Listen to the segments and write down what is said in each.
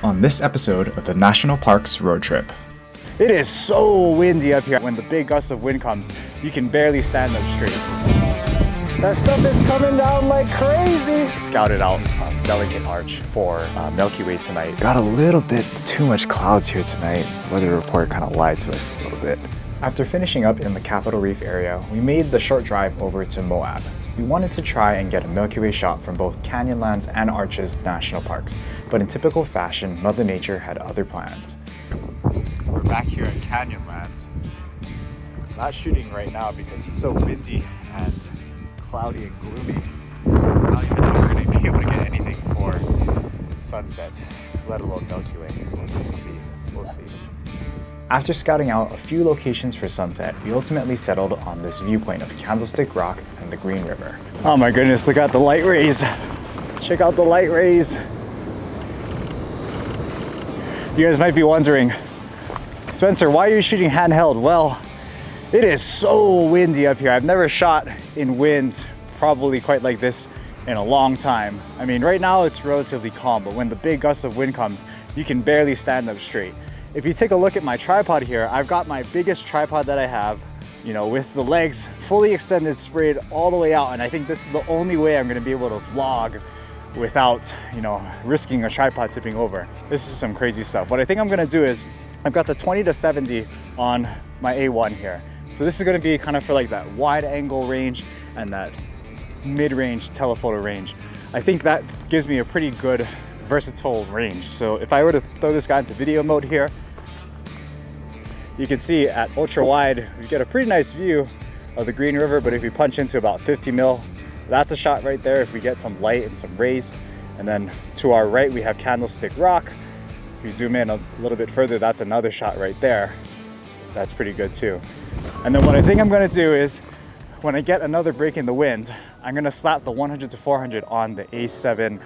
on this episode of the National Parks Roadtrip. It is so windy up here. When the big gust of wind comes, you can barely stand up straight. That stuff is coming down like crazy. Scouted out a delicate arch for Milky Way tonight. Got a little bit too much clouds here tonight. Weather report kind of lied to us a little bit. After finishing up in the Capitol Reef area, we made the short drive over to Moab. We wanted to try and get a Milky Way shot from both Canyonlands and Arches National Parks, but in typical fashion, Mother Nature had other plans. We're back here at Canyonlands. Not shooting right now because it's so windy and cloudy and gloomy. I don't even know if we're going to be able to get anything for sunset, let alone Milky Way. We'll see. We'll see. After scouting out a few locations for sunset, we ultimately settled on this viewpoint of Candlestick Rock and the Green River. Oh my goodness, look at the light rays. Check out the light rays. You guys might be wondering, Spencer, why are you shooting handheld? Well, it is so windy up here. I've never shot in wind probably quite like this in a long time. I mean, right now it's relatively calm, but when the big gust of wind comes, you can barely stand up straight. If you take a look at my tripod here, I've got my biggest tripod that I have, you know, with the legs fully extended, sprayed all the way out. And I think this is the only way I'm gonna be able to vlog without, you know, risking a tripod tipping over. This is some crazy stuff. What I think I'm gonna do is, I've got the 20 to 70 on my A1 here. So this is gonna be kind of for like that wide angle range and that mid-range telephoto range. I think that gives me a pretty good versatile range. So if I were to throw this guy into video mode here, you can see at ultra wide, we get a pretty nice view of the Green River, but if we punch into about 50 mil, that's a shot right there if we get some light and some rays. And then to our right, we have Candlestick Rock. If we zoom in a little bit further, that's another shot right there. That's pretty good too. And then what I think I'm gonna do is, when I get another break in the wind, I'm gonna slap the 100 to 400 on the A7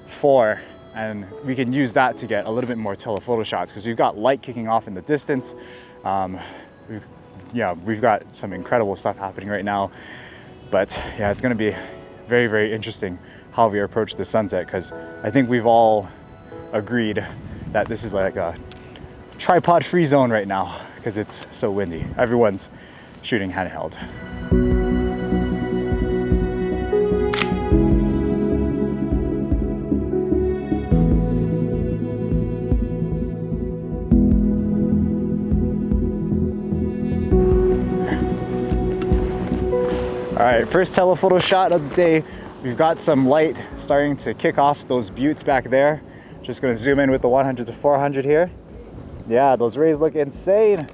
IV, and we can use that to get a little bit more telephoto shots because we've got light kicking off in the distance. We've got some incredible stuff happening right now. But yeah, it's gonna be very, very interesting how we approach the sunset, because I think we've all agreed that this is like a tripod free zone right now because it's so windy. Everyone's shooting handheld. All right, first telephoto shot of the day. We've got some light starting to kick off those buttes back there. Just gonna zoom in with the 100 to 400 here. Yeah, those rays look insane.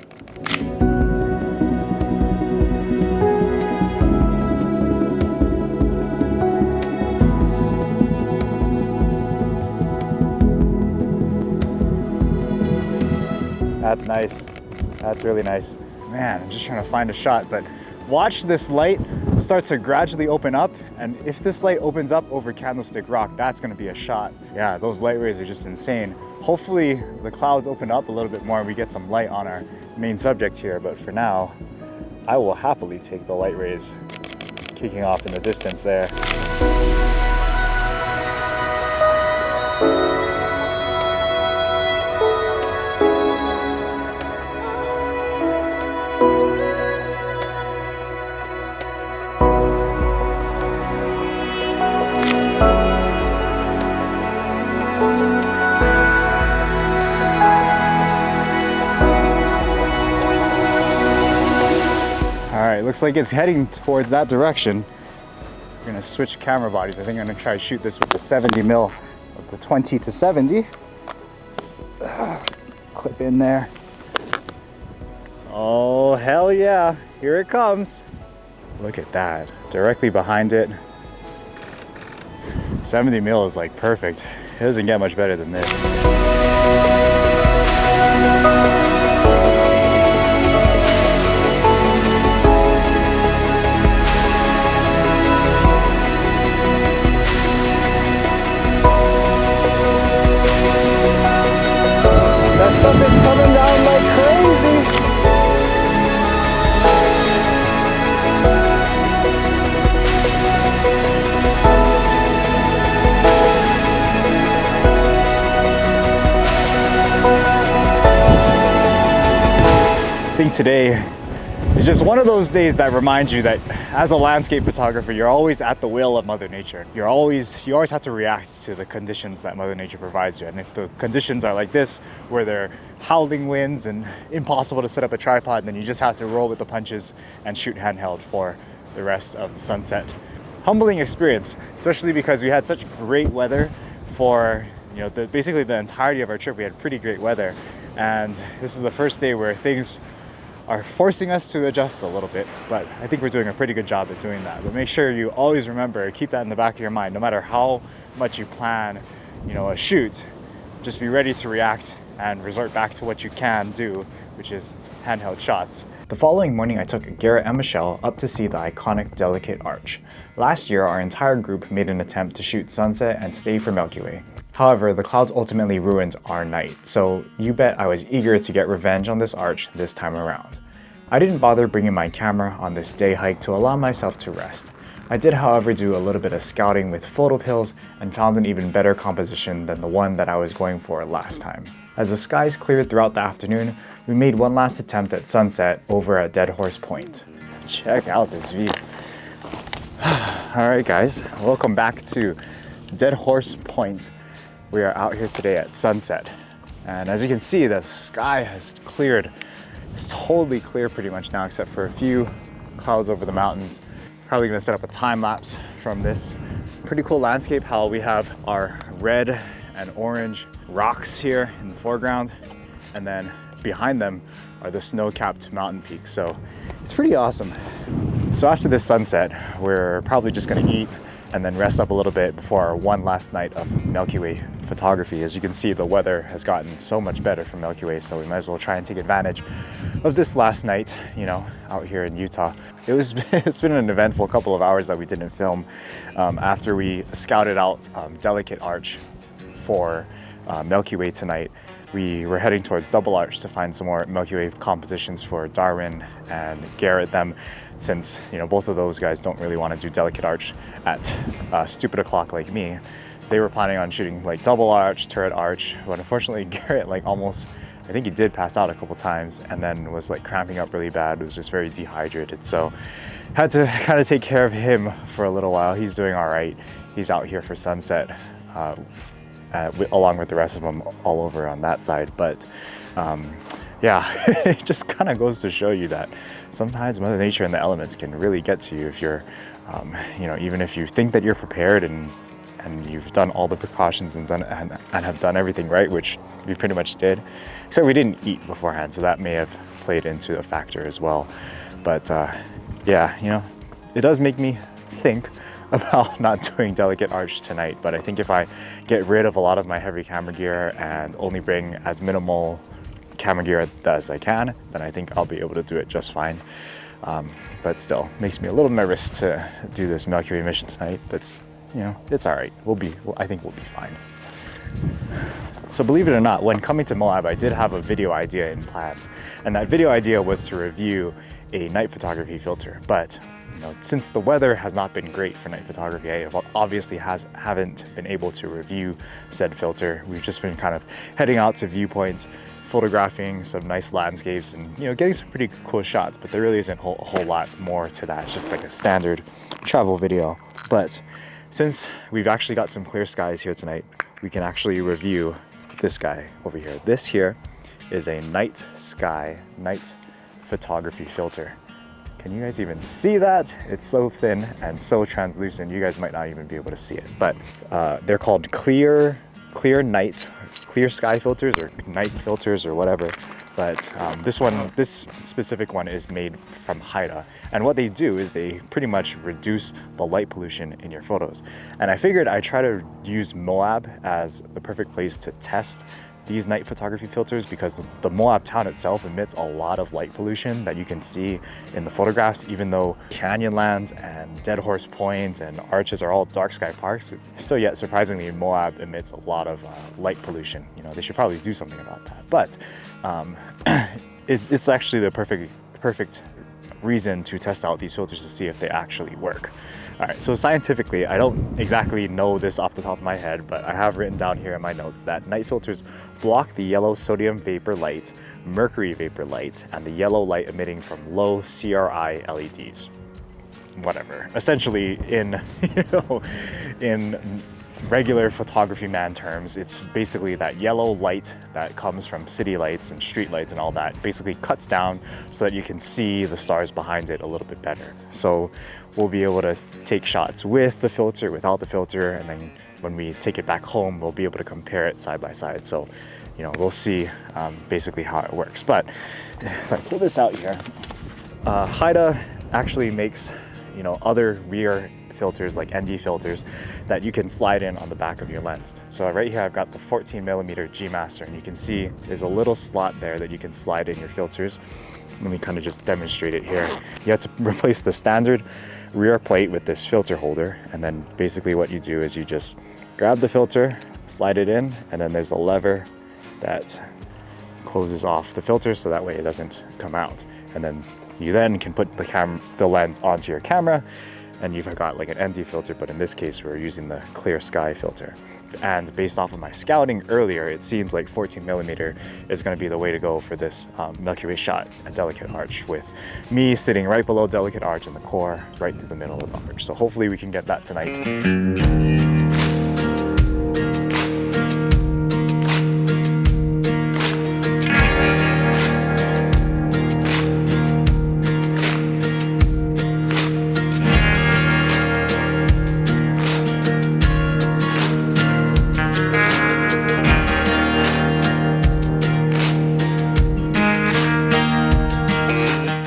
That's nice. That's really nice. Man, I'm just trying to find a shot, but watch this light start to gradually open up, and if this light opens up over Candlestick Rock, that's gonna be a shot. Yeah, those light rays are just insane. Hopefully the clouds open up a little bit more and we get some light on our main subject here, but for now, I will happily take the light rays kicking off in the distance there. Looks like it's heading towards that direction. We're gonna switch camera bodies. I think I'm gonna try to shoot this with the 70 mil of the 20 to 70. Clip in there. Oh, hell yeah, here it comes. Look at that, directly behind it. 70 mil is like perfect. It doesn't get much better than this. Stuff is coming down like crazy. I think today is just one of those days that reminds you that as a landscape photographer, you're always at the will of Mother Nature. You always have to react to the conditions that Mother Nature provides you. And if the conditions are like this, where they're howling winds and impossible to set up a tripod, then you just have to roll with the punches and shoot handheld for the rest of the sunset. Humbling experience, especially because we had such great weather for basically the entirety of our trip. We had pretty great weather, and this is the first day where things are forcing us to adjust a little bit, but I think we're doing a pretty good job at doing that. But make sure you always remember, keep that in the back of your mind, no matter how much you plan, a shoot, just be ready to react and resort back to what you can do, which is handheld shots. The following morning, I took Garrett and Michelle up to see the iconic Delicate Arch. Last year, our entire group made an attempt to shoot sunset and stay for Milky Way. However, the clouds ultimately ruined our night, so you bet I was eager to get revenge on this arch this time around. I didn't bother bringing my camera on this day hike to allow myself to rest. I did, however, do a little bit of scouting with photo pills and found an even better composition than the one that I was going for last time. As the skies cleared throughout the afternoon, we made one last attempt at sunset over at Dead Horse Point. Check out this view. Alright guys, welcome back to Dead Horse Point. We are out here today at sunset, and as you can see, the sky has cleared. It's totally clear pretty much now, except for a few clouds over the mountains. Probably gonna set up a time lapse from this pretty cool landscape. How we have our red and orange rocks here in the foreground, and then behind them are the snow-capped mountain peaks. So it's pretty awesome. So after this sunset, we're probably just gonna eat and then rest up a little bit before our one last night of Milky Way photography. As you can see, the weather has gotten so much better for Milky Way, so we might as well try and take advantage of this last night, out here in Utah. It's been an eventful couple of hours that we didn't film. After we scouted out Delicate Arch for Milky Way tonight, we were heading towards Double Arch to find some more Milky Way compositions for Darwin and Garrett them, since both of those guys don't really want to do Delicate Arch at stupid o'clock like me. They were planning on shooting like Double Arch, Turret Arch, but unfortunately Garrett I think he did pass out a couple times and then was like cramping up really bad, was just very dehydrated, so had to kind of take care of him for a little while. He's doing all right. He's out here for sunset along with the rest of them all over on that side. But yeah, it just kind of goes to show you that sometimes Mother Nature and the elements can really get to you if you're, even if you think that you're prepared and you've done all the precautions and have done everything right, which we pretty much did. Except we didn't eat beforehand, so that may have played into a factor as well. But yeah, it does make me think about not doing Delicate Arch tonight. But I think if I get rid of a lot of my heavy camera gear and only bring as minimal camera gear as I can, then I think I'll be able to do it just fine. But still, makes me a little nervous to do this Milky Way mission tonight. But it's all right. I think we'll be fine. So believe it or not, when coming to Moab, I did have a video idea in plans, and that video idea was to review a night photography filter. But since the weather has not been great for night photography, I obviously haven't been able to review said filter. We've just been kind of heading out to viewpoints, photographing some nice landscapes, and getting some pretty cool shots. But there really isn't a whole lot more to that. It's just like a standard travel video. But since we've actually got some clear skies here tonight, we can actually review this guy over here. This here is a night photography filter. Can you guys even see that? It's so thin and so translucent, you guys might not even be able to see it. But they're called clear sky filters or night filters or whatever. But this specific one is made from Haida. And what they do is they pretty much reduce the light pollution in your photos. And I figured I'd try to use Moab as the perfect place to test these night photography filters, because the Moab town itself emits a lot of light pollution that you can see in the photographs. Even though Canyonlands and Dead Horse Point and Arches are all dark sky parks, still yet surprisingly Moab emits a lot of light pollution. They should probably do something about that. But it's actually the perfect reason to test out these filters to see if they actually work. All right, so scientifically, I don't exactly know this off the top of my head, but I have written down here in my notes that night filters block the yellow sodium vapor light mercury vapor light, and the yellow light emitting from low CRI LEDs. Whatever. Essentially, in in regular photography man terms, it's basically that yellow light that comes from city lights and street lights and all that basically cuts down so that you can see the stars behind it a little bit better. So we'll be able to take shots with the filter, without the filter, and then when we take it back home, we'll be able to compare it side by side. So, you know, we'll see basically how it works. But if I pull this out here, Haida actually makes, you know, other rear filters like ND filters that you can slide in on the back of your lens. So right here I've got the 14mm G Master, and you can see there's a little slot there that you can slide in your filters. Let me kind of just demonstrate it here. You have to replace the standard rear plate with this filter holder, and then basically what you do is you just grab the filter, slide it in, and then there's a lever that closes off the filter so that way it doesn't come out. And then you then can put the lens onto your camera, and you've got like an ND filter, but in this case we're using the clear sky filter. And based off of my scouting earlier, it seems like 14mm is going to be the way to go for this Milky Way shot at Delicate Arch, with me sitting right below Delicate Arch and the core right through the middle of the arch. So hopefully we can get that tonight.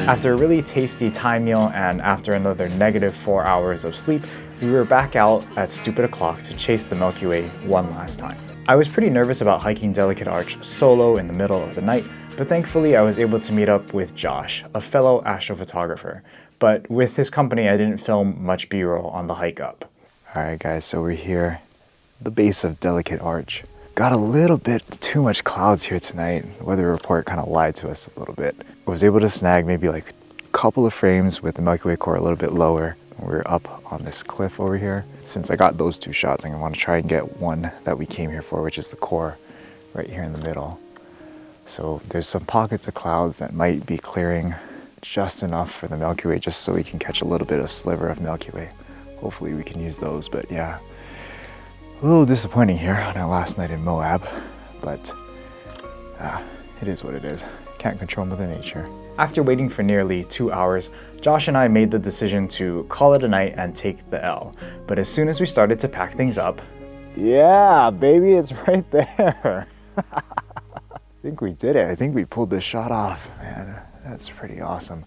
After a really tasty Thai meal and after another -4 hours of sleep, we were back out at stupid o'clock to chase the Milky Way one last time. I was pretty nervous about hiking Delicate Arch solo in the middle of the night, but thankfully I was able to meet up with Josh, a fellow astrophotographer. But with his company, I didn't film much B-roll on the hike up. Alright guys, so we're here, the base of Delicate Arch. Got a little bit too much clouds here tonight. The weather report kind of lied to us a little bit. I was able to snag maybe like a couple of frames with the Milky Way core a little bit lower. We're up on this cliff over here. Since I got those two shots, I want to try and get one that we came here for, which is the core right here in the middle. So there's some pockets of clouds that might be clearing just enough for the Milky Way, just so we can catch a little bit of sliver of Milky Way. Hopefully we can use those, but yeah. A little disappointing here on our last night in Moab, but it is what it is. Can't control Mother Nature. After waiting for nearly 2 hours, Josh and I made the decision to call it a night and take the L. But as soon as we started to pack things up... Yeah, baby, it's right there. I think we did it. I think we pulled this shot off, man. That's pretty awesome.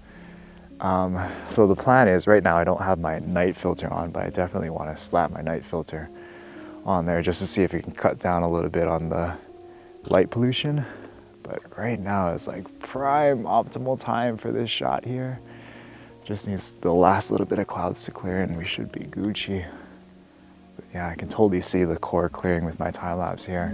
So the plan is, right now I don't have my night filter on, but I definitely want to slap my night filter on there just to see if we can cut down a little bit on the light pollution. But right now it's like prime optimal time for this shot here. Just needs the last little bit of clouds to clear and we should be Gucci. But yeah, I can totally see the core clearing with my time lapse here.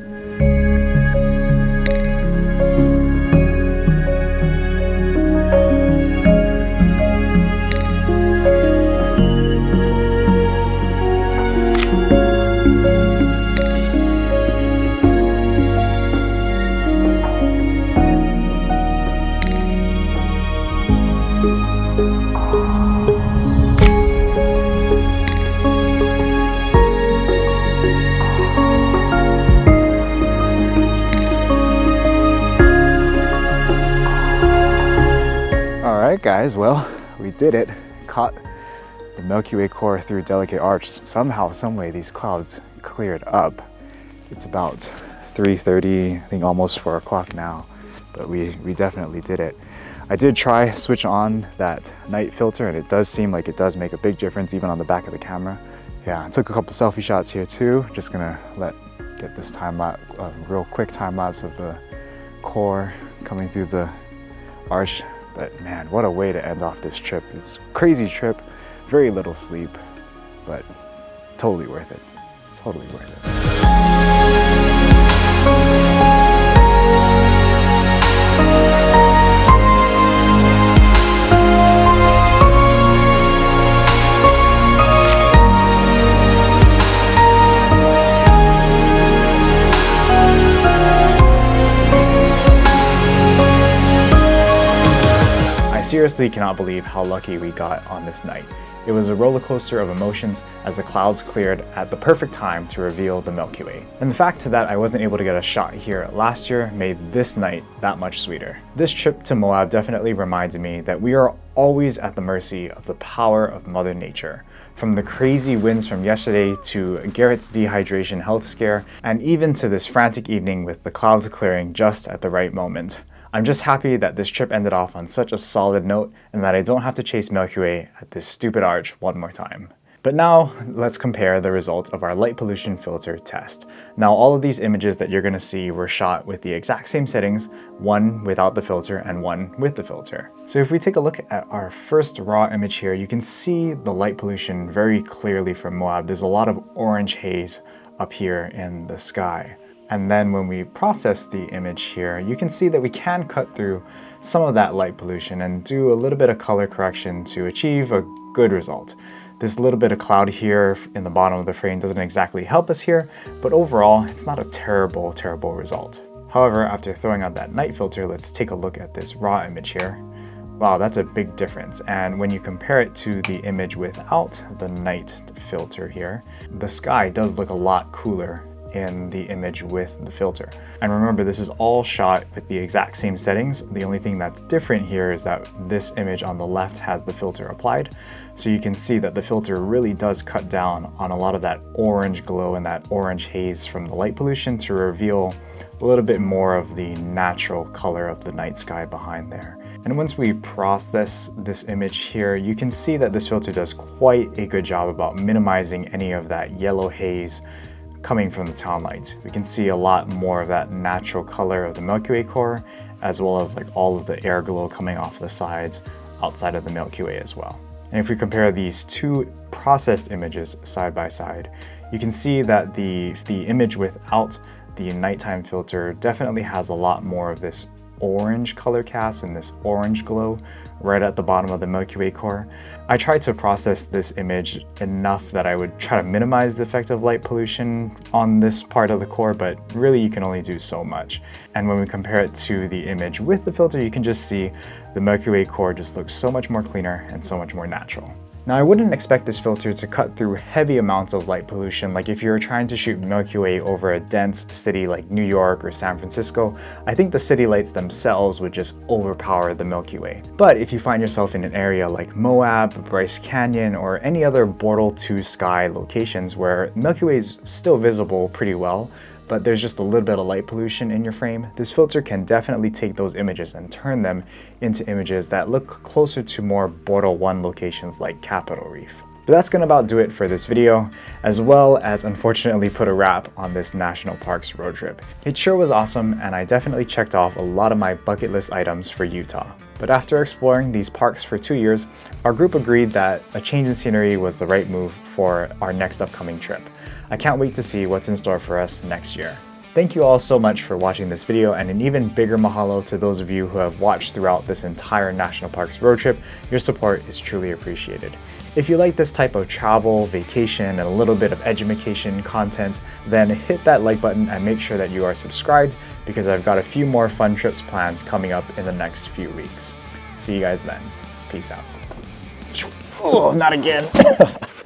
Guys, well, we did it. Caught the Milky Way core through Delicate Arch. Somehow, someway, these clouds cleared up. It's about 3:30, I think almost 4 o'clock now, but we definitely did it. I did try switch on that night filter, and it does seem like it does make a big difference even on the back of the camera. Yeah, I took a couple selfie shots here too. Just gonna get this time lapse, real quick time lapse of the core coming through the arch. But man, what a way to end off this trip. It's a crazy trip, very little sleep, but totally worth it. Totally worth it. seriously cannot believe how lucky we got on this night. It was a roller coaster of emotions as the clouds cleared at the perfect time to reveal the Milky Way. And the fact that I wasn't able to get a shot here last year made this night that much sweeter. This trip to Moab definitely reminded me that we are always at the mercy of the power of Mother Nature. From the crazy winds from yesterday to Garrett's dehydration health scare, and even to this frantic evening with the clouds clearing just at the right moment. I'm just happy that this trip ended off on such a solid note and that I don't have to chase Milky Way at this stupid arch one more time. But now let's compare the results of our light pollution filter test. Now all of these images that you're going to see were shot with the exact same settings, one without the filter and one with the filter. So if we take a look at our first raw image here, you can see the light pollution very clearly from Moab. There's a lot of orange haze up here in the sky. And then when we process the image here, you can see that we can cut through some of that light pollution and do a little bit of color correction to achieve a good result. This little bit of cloud here in the bottom of the frame doesn't exactly help us here, but overall, it's not a terrible result. However, after throwing out that night filter, let's take a look at this raw image here. Wow, that's a big difference. And when you compare it to the image without the night filter here, the sky does look a lot cooler in the image with the filter. And remember, this is all shot with the exact same settings. The only thing that's different here is that this image on the left has the filter applied. So you can see that the filter really does cut down on a lot of that orange glow and that orange haze from the light pollution to reveal a little bit more of the natural color of the night sky behind there. And once we process this image here, you can see that this filter does quite a good job about minimizing any of that yellow haze coming from the town lights. We can see a lot more of that natural color of the Milky Way core, as well as like all of the air glow coming off the sides outside of the Milky Way as well. And if we compare these two processed images side by side, you can see that the image without the nighttime filter definitely has a lot more of this orange color cast and this orange glow right at the bottom of the Milky Way core. I tried to process this image enough that I would try to minimize the effect of light pollution on this part of the core, but really you can only do so much. And when we compare it to the image with the filter, you can just see the Milky Way core just looks so much more cleaner and so much more natural. Now I wouldn't expect this filter to cut through heavy amounts of light pollution, like if you're trying to shoot Milky Way over a dense city like New York or San Francisco. I think the city lights themselves would just overpower the Milky Way. But if you find yourself in an area like Moab, Bryce Canyon, or any other Bortle 2 sky locations where Milky Way is still visible pretty well, but there's just a little bit of light pollution in your frame, this filter can definitely take those images and turn them into images that look closer to more Bortle 1 locations like Capitol Reef. But that's gonna about do it for this video, as well as unfortunately put a wrap on this National Parks road trip. It sure was awesome, and I definitely checked off a lot of my bucket list items for Utah. But after exploring these parks for 2 years, our group agreed that a change in scenery was the right move for our next upcoming trip. I can't wait to see what's in store for us next year. Thank you all so much for watching this video, and an even bigger mahalo to those of you who have watched throughout this entire National Parks road trip. Your support is truly appreciated. If you like this type of travel, vacation, and a little bit of edumacation content, then hit that like button and make sure that you are subscribed, because I've got a few more fun trips planned coming up in the next few weeks. See you guys then. Peace out. Oh, not again.